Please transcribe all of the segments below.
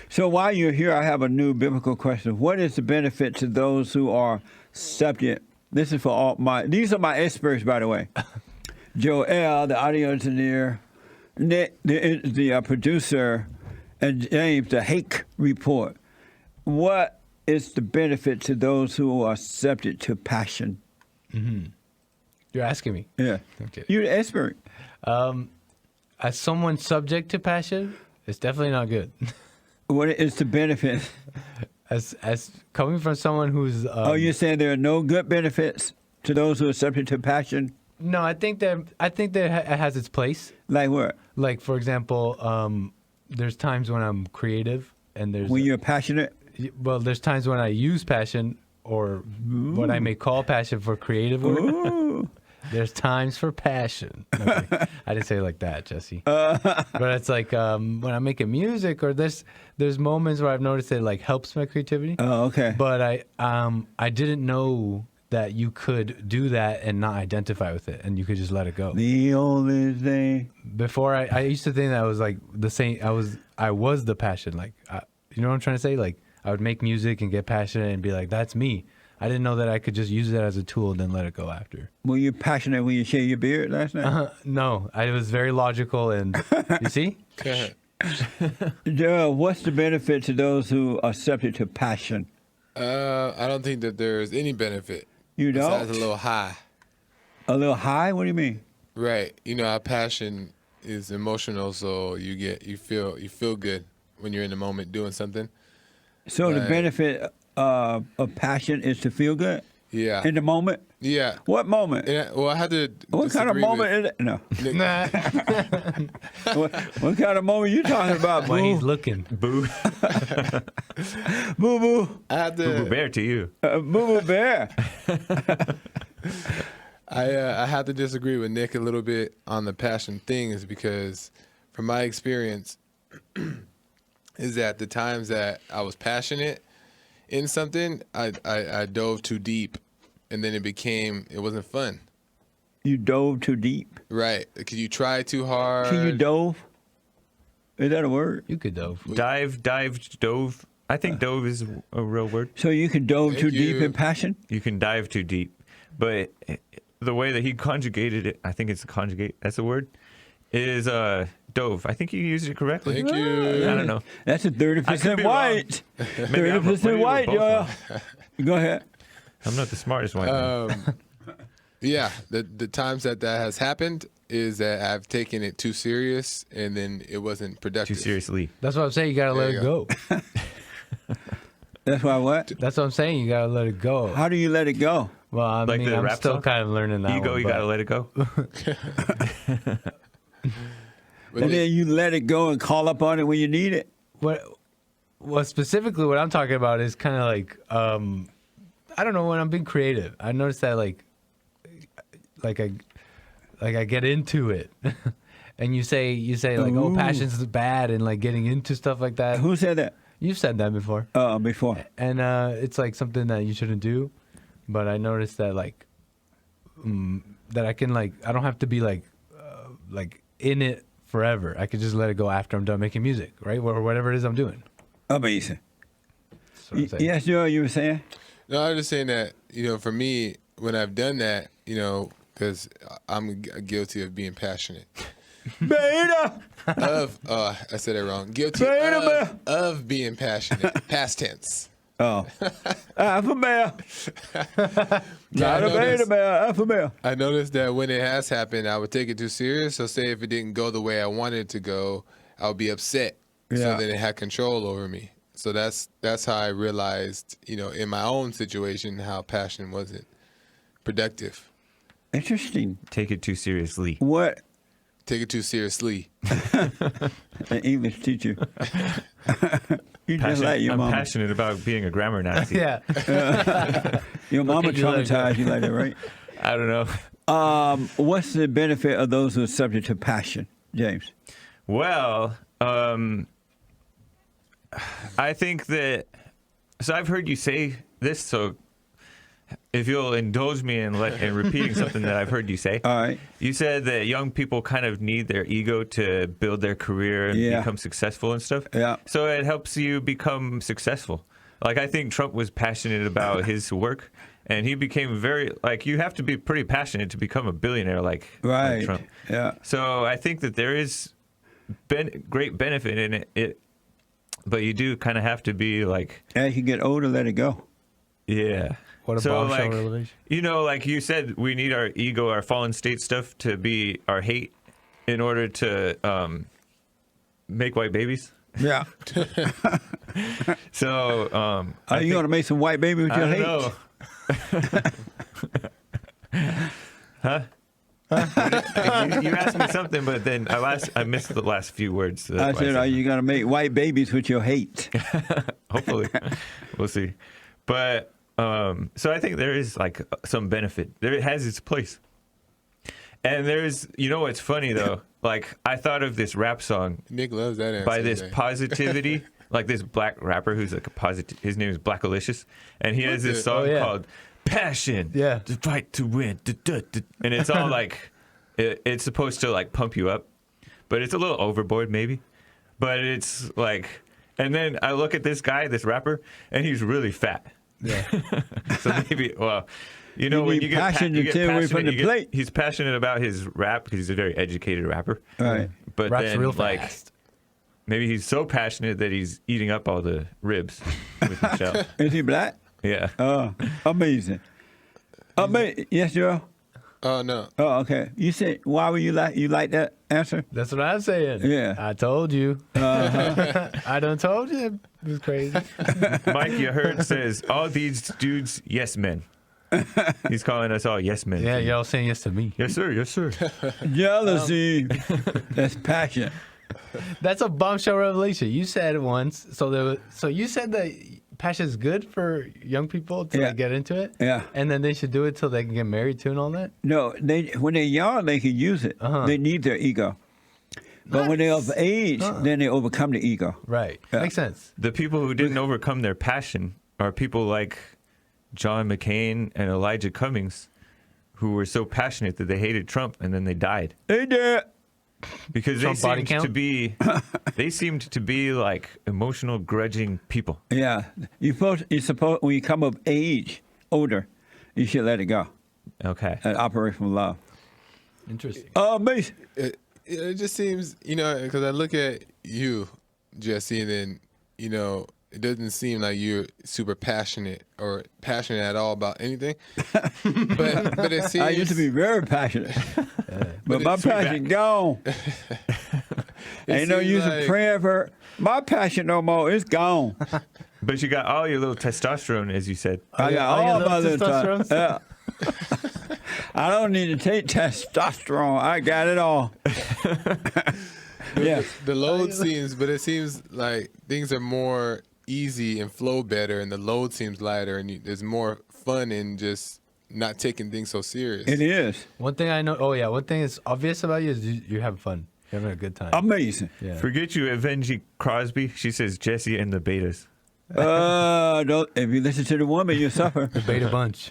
So while you're here, I have a new biblical question. What is the benefit to those who are subject? This is for all these are my experts, by the way. Joel, the audio engineer, Nick, the producer, and James, the Hake report. What is the benefit to those who are subject to passion? Mm-hmm. You're asking me? Yeah. Okay. You're the expert. As someone subject to passion, it's definitely not good. What is the benefit? As coming from someone who's you're saying there are no good benefits to those who are subject to passion? No, I think that it has its place. Like what? Like, for example, there's times when I'm creative, and there's when you're passionate. Well, there's times when I use passion, or what I may call passion, for creative work. Ooh. There's times for passion. Okay. I didn't say it like that, Jesse. But it's like when I'm making music, or there's moments where I've noticed it like helps my creativity. Oh, okay. But I didn't know that you could do that and not identify with it, and you could just let it go. The only thing. Before I used to think that I was like the same. I was the passion. Like, you know what I'm trying to say? Like, I would make music and get passionate and be like, that's me. I didn't know that I could just use it as a tool and then let it go after. Were you passionate when you shaved your beard last night? No, I was very logical, and you see? What's the benefit to those who are subject to passion? I don't think that there's any benefit. You don't? Besides a little high. A little high? What do you mean? Right. You know, our passion is emotional, so you feel good when you're in the moment doing something. So the benefit of passion is to feel good? Yeah. In the moment? Yeah. What moment? Yeah, well, I had to. What kind of moment is it? No. what kind of moment you talking about, boo? When he's looking. Boo. Boo boo. I had to. Boo bear to you. Boo boo bear. I had to disagree with Nick a little bit on the passion thing, is because, from my experience, is that the times that I was passionate in something, I dove too deep, and then it wasn't fun. You dove too deep? Right. Because you try too hard. Can you dove? Is that a word? You could dove. Dived, dove. I think dove is a real word. So you can dove too deep in passion? You can dive too deep. But the way that he conjugated it, I think it's conjugate, that's the word, is dove. I think you used it correctly. Thank you. I don't know. That's a 30% white. 30% white, y'all. Go ahead. I'm not the smartest white. Yeah, the times that has happened is that I've taken it too serious, and then it wasn't productive. Too seriously. That's what I'm saying. You gotta let it go. That's why what? That's what I'm saying. You gotta let it go. How do you let it go? Well, I Like mean, the I'm rap still song? kind of learning that. Ego, you gotta let it go. And then you let it go and call up on it when you need it? Well, specifically, what I'm talking about is kind of like, I don't know, when I'm being creative. I noticed that like I get into it, and you say like, oh, passion's bad, and like getting into stuff like that. Who said that? You've said that before. Before. And it's like something that you shouldn't do. But I noticed that like that I can like, I don't have to be like in it forever. I could just let it go after I'm done making music, right? Or whatever it is I'm doing. Amazing. That's what I'm saying. Yes, Joe, you were saying? No, I was just saying that, for me, when I've done that, because I'm guilty of being passionate. Beta! I said it wrong. Guilty of being passionate. Past tense. Oh. Alpha male. Not a beta male, alpha male. I noticed that when it has happened, I would take it too serious. So say if it didn't go the way I wanted it to go, I would be upset. Yeah. So then it had control over me. So that's how I realized, in my own situation, how passion wasn't productive. Interesting. Take it too seriously. What? Take it too seriously. An English teacher. You just like your I'm mama. passionate about being a grammar Nazi. Yeah. Your mama Okay, you let it go. traumatized you like that, right? I don't know. What's the benefit of those who are subject to passion, James? Well, I think that, so I've heard you say this, so if you'll indulge me in repeating something that I've heard you say. All right. You said that young people kind of need their ego to build their career and become successful and stuff. Yeah. So it helps you become successful. Like, I think Trump was passionate about his work, and he became very, like, you have to be pretty passionate to become a billionaire like Trump. Yeah. So I think that there is great benefit in it, but you do kind of have to be like... As you get older, let it go. Yeah. What a so, bombshell like, revelation. you know, like you said, we need our ego, our fallen state stuff to be our hate in order to make white babies. Yeah. So, Are you going to make some white baby with your hate? Huh? You asked me something, but then I missed the last few words. So I said, are you going to make white babies with your hate? Hopefully. We'll see. But, so I think there is like some benefit. It has its place. And there's, you know what's funny though? Like, I thought of this rap song Nick loves that answer. by this positivity, like this black rapper who's like a positive. His name is Blackalicious, and he has this song called "Passion." Yeah, to fight to win, and it's all like it's supposed to like pump you up, but it's a little overboard maybe. But it's like, and then I look at this guy, this rapper, and he's really fat. Yeah. So maybe, well, you know, when you get passionate, he's passionate about his rap because he's a very educated rapper. Right. But Raps then, real like, fast. maybe he's so passionate that he's eating up all the ribs with Michelle. Is he black? Yeah. Oh, amazing. Yes, Joe? Oh, no. Oh, okay. You said, why were you like that answer? That's what I'm saying. Yeah. I told you. I done told you. It was crazy. Mike, you heard, says, all these dudes, yes men. He's calling us all yes men. Yeah, y'all saying yes to me. Yes, sir. Yes, sir. Jealousy. That's passion. That's a bombshell revelation. You said once. So you said that passion is good for young people to like, get into it. Yeah. And then they should do it till they can get married too and all that. No, when they're young, they can use it. They need their ego. But when they're of age, then they overcome the ego. Right. Yeah. Makes sense. The people who didn't overcome their passion are people like John McCain and Elijah Cummings, who were so passionate that they hated Trump and then they died. They did. Because they seemed to be like emotional, grudging people. Yeah. You're supposed when you come of age, older, you should let it go. Okay. And operate from love. Interesting. Amazing. It just seems, you know, because I look at you, Jesse, and then, you know, it doesn't seem like you're super passionate or passionate at all about anything. but it seems... I used to be very passionate. But my passion gone. Ain't no use of praying for my passion no more. It's gone. But you got all your little testosterone, as you said. I got all my little testosterone. Yeah. I don't need to take testosterone. I got it all. Yeah. The load seems, but it seems like things are more easy and flow better, and the load seems lighter, and there's more fun in just not taking things so serious. It is. One thing I know. Oh yeah. One thing is obvious about you is you're having fun. You're having a good time. Amazing. Yeah. Forget you, Avengie Crosby. She says Jesse and the Betas. Don't. If you listen to the woman, you suffer. The beta bunch.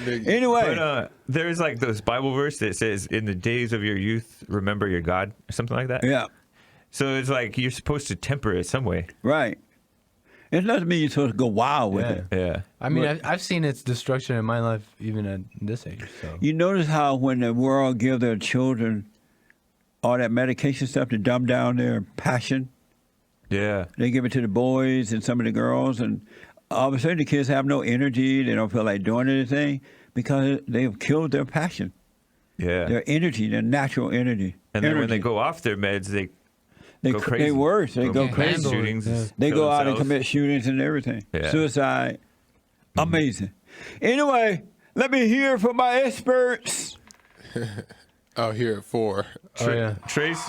Anyway. But there's like those Bible verse that says, "In the days of your youth, remember your God," or something like that. Yeah. So it's like you're supposed to temper it some way. Right. It doesn't mean you're supposed to go wild with it. Yeah. I mean, I've seen its destruction in my life, even at this age. So You notice how when the world give their children all that medication stuff to dumb down their passion, Yeah. they give it to the boys and some of the girls, and all of a sudden the kids have no energy. They don't feel like doing anything because they have killed their passion, Yeah. their energy, their natural energy. And then when they go off their meds, they go They crazy. worse. They go Mass crazy. shootings. Yeah. They kill go out and themselves. commit shootings and everything. Yeah. Suicide. Amazing. Anyway, let me hear from my experts. Oh, here at 4. oh yeah. Trace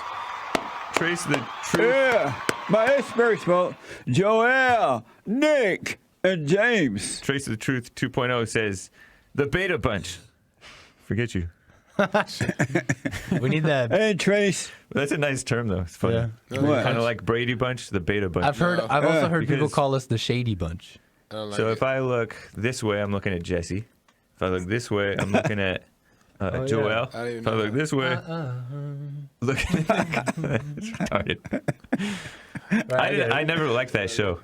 the truth. Yeah, my experts, folks. Joel, Nick, and James. Trace the Truth 2.0 says, the Beta Bunch. Forget you. We need that. Hey, Trace. That's a nice term, though. It's funny. Yeah. What? Kind of like Brady Bunch, the Beta Bunch. I've also heard people Because- call us the shady bunch. I don't like So it. if I look this way, I'm looking at Jesse. If I look this way, I'm looking at Oh, Joel. yeah. I didn't If I know look that. this way, looking at it's retarded. I never liked that show.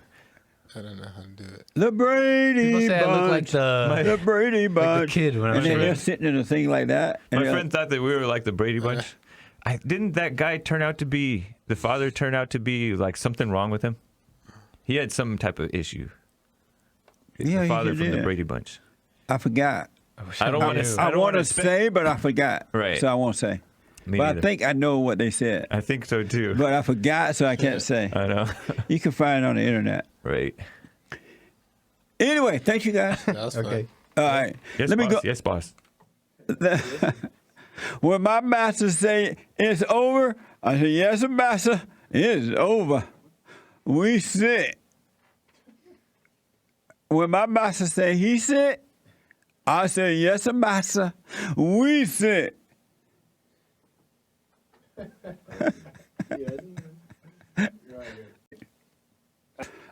I don't know how to do it. The Brady People say I look like Bunch. the The Brady like the Bunch. kid when I And was then they're young. sitting in a thing like that. And My they're- friend thought that we were like the Brady Bunch. Didn't that guy turn out to be the father? Turn out to be like something wrong with him. He had some type of issue. Yeah, The he father from the did. Brady Bunch. I forgot. I don't want knew. to. I want to say, but I forgot. Right. So I won't say. Me But neither. I think I know what they said. I think so too. But I forgot, so I can't say. I know. You can find it on the internet. Right. Anyway, thank you guys. That was Okay. fun. All right. Yes, Let me boss. go. Yes, boss. When my master say it's over, I say, yes, master, it's over. We sit. When my master say he sit, I say, yes, master, we sit.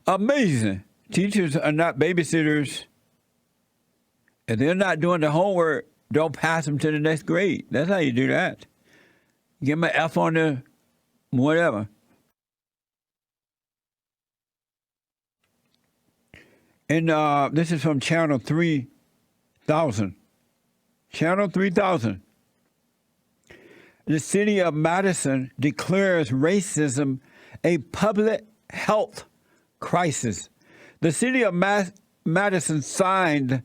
Amazing. Teachers are not babysitters. If they're not doing the homework, don't pass them to the next grade. That's how you do that. Give them an F on the whatever. And this is from Channel 3000. Channel 3000. The city of Madison declares racism a public health crisis. The city of Madison signed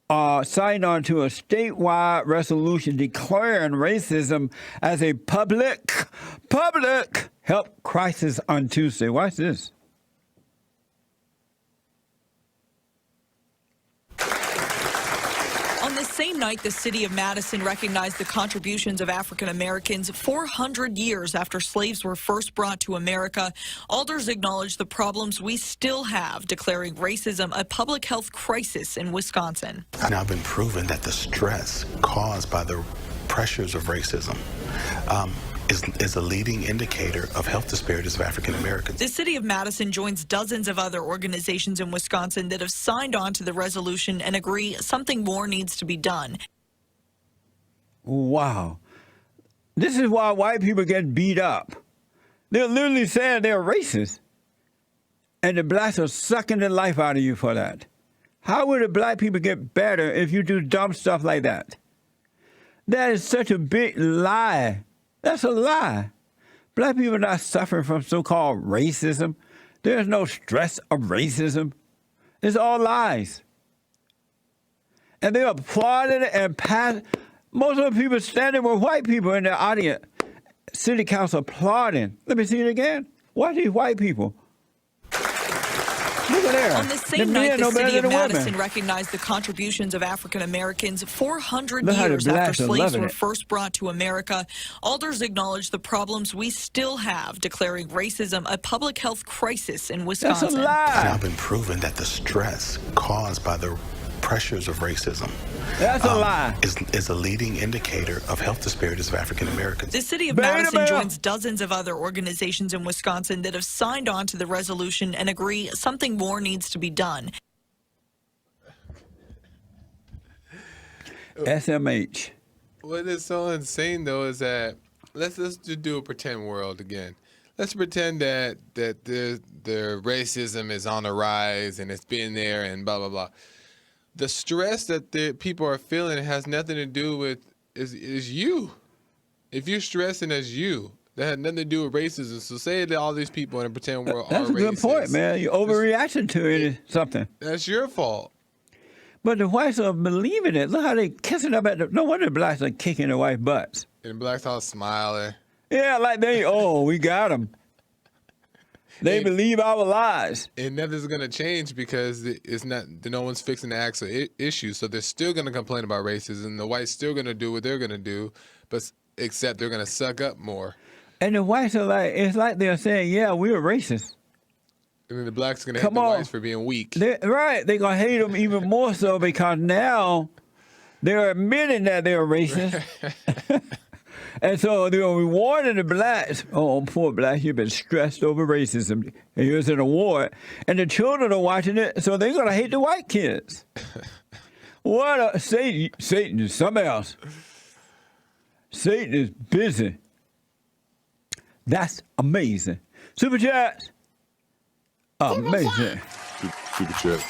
on to a statewide resolution declaring racism as a public health crisis on Tuesday. Watch this. On the same night, the city of Madison recognized the contributions of African Americans 400 years after slaves were first brought to America. Alders acknowledged the problems we still have, declaring racism a public health crisis in Wisconsin. It's now been proven that the stress caused by the pressures of racism is a leading indicator of health disparities of African Americans. The city of Madison joins dozens of other organizations in Wisconsin that have signed on to the resolution and agree something more needs to be done. Wow. This is why white people get beat up. They're literally saying they're racist. And the blacks are sucking the life out of you for that. How would the black people get better if you do dumb stuff like that? That is such a big lie. That's a lie. Black people are not suffering from so-called racism. There's no stress of racism. It's all lies. And they applauded it and passed. Most of the people standing were white people in the audience. City council applauding. Let me see it again. Watch these white people. Look at there. On the same night, men the no better city of than the Madison women. recognized the contributions of African Americans 400 Look how the years after blacks are slaves loving were it. first brought to America. Alders acknowledged the problems we still have, declaring racism a public health crisis in That's a Wisconsin. It's now lie. been proven that the stress caused by the pressures of racism That's a lie. is a leading indicator of health disparities of African Americans. The city of Beta Madison male. joins dozens of other organizations in Wisconsin that have signed on to the resolution and agree something more needs to be done. SMH. What is so insane though is that let's just do a pretend world again. Let's pretend that the racism is on the rise and it's been there and blah blah blah. The stress that the people are feeling has nothing to do with is you. If you're stressing as you, that had nothing to do with racism. So say that all these people in a pretend world That's are a good racist. point, man. Your overreaction to it is something. That's your fault. But the whites are believing it. Look how they kissing up at the. No wonder the blacks are kicking the white butts. And blacks all smiling. Yeah, like we got them. They believe our lies. And nothing's gonna change because it's not. No one's fixing the actual issue. So they're still gonna complain about racism. The whites still gonna do what they're gonna do, but except they're gonna suck up more. And the whites are like, it's like they're saying, yeah, we're racist. And then the blacks are gonna hate Come the on. whites for being weak. They're going to hate them even more so because now they're admitting that they're racist. And so they were rewarding the blacks. Oh, poor blacks, you've been stressed over racism. And here's an award. And the children are watching it, so they're going to hate the white kids. What a Satan is something else. Satan is busy. That's amazing. Super chats. Amazing.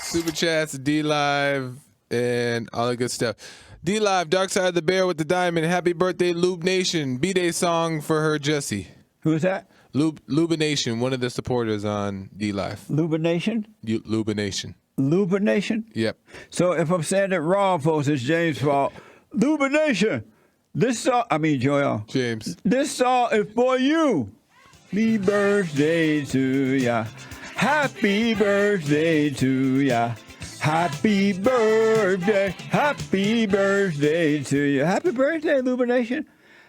Super chats, Dlive, and all the good stuff. Dlive, Dark Side of the Bear with the diamond. Happy birthday, LubaNation. B-Day song for her, Jessie. Who's that? LubaNation, one of the supporters on Dlive. LubaNation? LubaNation. LubaNation? Yep. So if I'm saying it wrong, folks, it's James' fault. LubaNation. This song, Joel. James. This song is for you. Happy birthday to ya. Happy birthday to ya. Happy birthday to you. Happy birthday, LubaNation.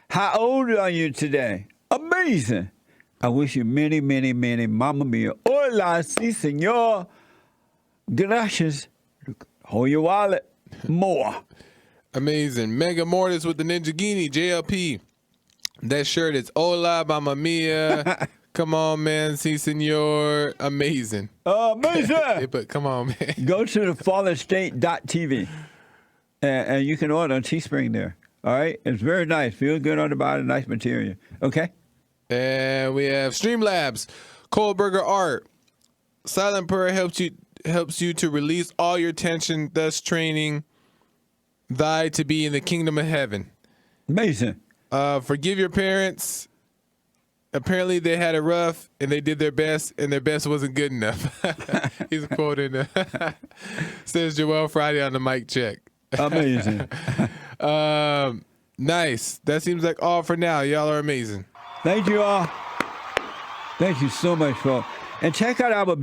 How old are you today? Amazing. I wish you many, many, many, mamma mia. Hola, si, senor. Gracias. Hold your wallet. More. Amazing. Mega Mortis with the Ninja Guinea, JLP. That shirt is hola, mamma mia. Come on, man. Si, senor. Amazing. Amazing. But come on, man. Go to thefallenstate.tv and you can order on Teespring there. All right? It's very nice. Feels good on the body. Nice material. Okay? And we have Streamlabs, Kohlberger Art. Silent prayer helps you to release all your tension, thus training thy to be in the kingdom of heaven. Amazing. Forgive your parents. Apparently they had it rough and they did their best and their best wasn't good enough. He's quoting says Joel Friday on the mic check. Amazing. Nice. That seems like all for now. Y'all are amazing. Thank you all. Thank you so much, folks. And check out our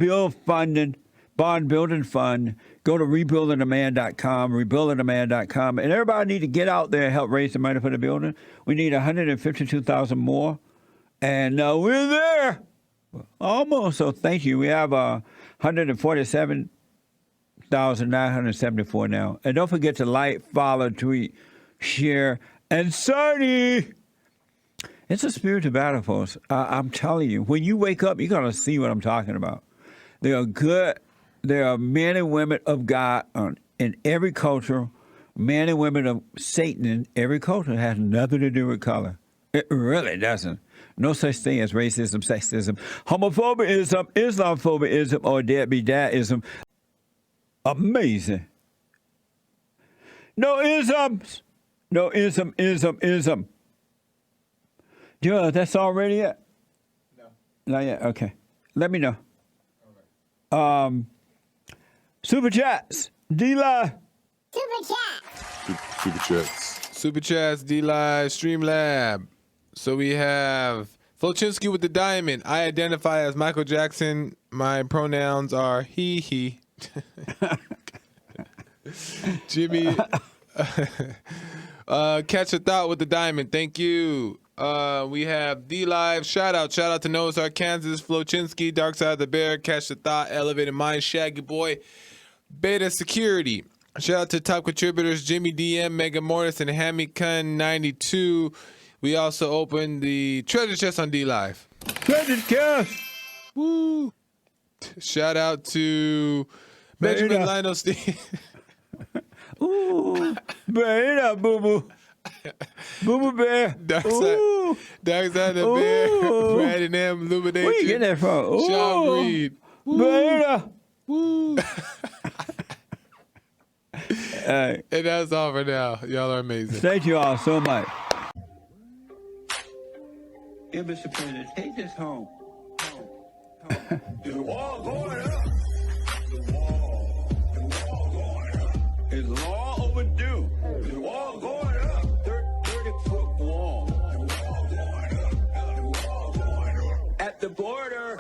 bond building fund. Go to rebuildingtheman.com, rebuildingtheman.com. And everybody need to get out there and help raise the money for the building. We need 152,000 more. And we're there. Almost. So thank you. We have 147,974 now. And don't forget to like, follow, tweet, share, and Sunny. It's a spiritual battle, folks. I'm telling you, when you wake up, you're going to see what I'm talking about. There are men and women of God in every culture, men and women of Satan in every culture. It has nothing to do with color. It really doesn't. No such thing as racism, sexism, homophobia-ism, Islamophobia-ism, or deadbeat dad-ism. Amazing. No isms. No ism. Joe, that's already it? No. Not yet? Okay. Let me know. All right. Super chats. Dlive. Super chats, Dlive, Streamlab. So we have Flochinsky with the diamond. I identify as Michael Jackson. My pronouns are he. Jimmy. Catch a thought with the diamond. Thank you. We have Dlive. Shout out to Noah's Arkansas. Flochinsky, Dark Side of the Bear. Catch the thought. Elevated Mind. Shaggy Boy. Beta Security. Shout out to top contributors Jimmy DM, Mega Mortis, and Hammy Kun 92. We also opened the treasure chest on Dlive. Treasure chest. Woo! Shout out to Benjamin Lionel Steve. Ooh, Beta, boo boo. Boo boo bear. Dark Side of the Bear. Brandon M. LubaNation. Where you get that from? Ooh. Sean Reed. Beta. Woo! And that's all for now. Y'all are amazing. Thank you all so much. Yeah, Mr. President, take this home. The wall going up. The wall going up. It's long overdue. The wall going up. 30-foot wall. The wall going up. The wall going up. At the border.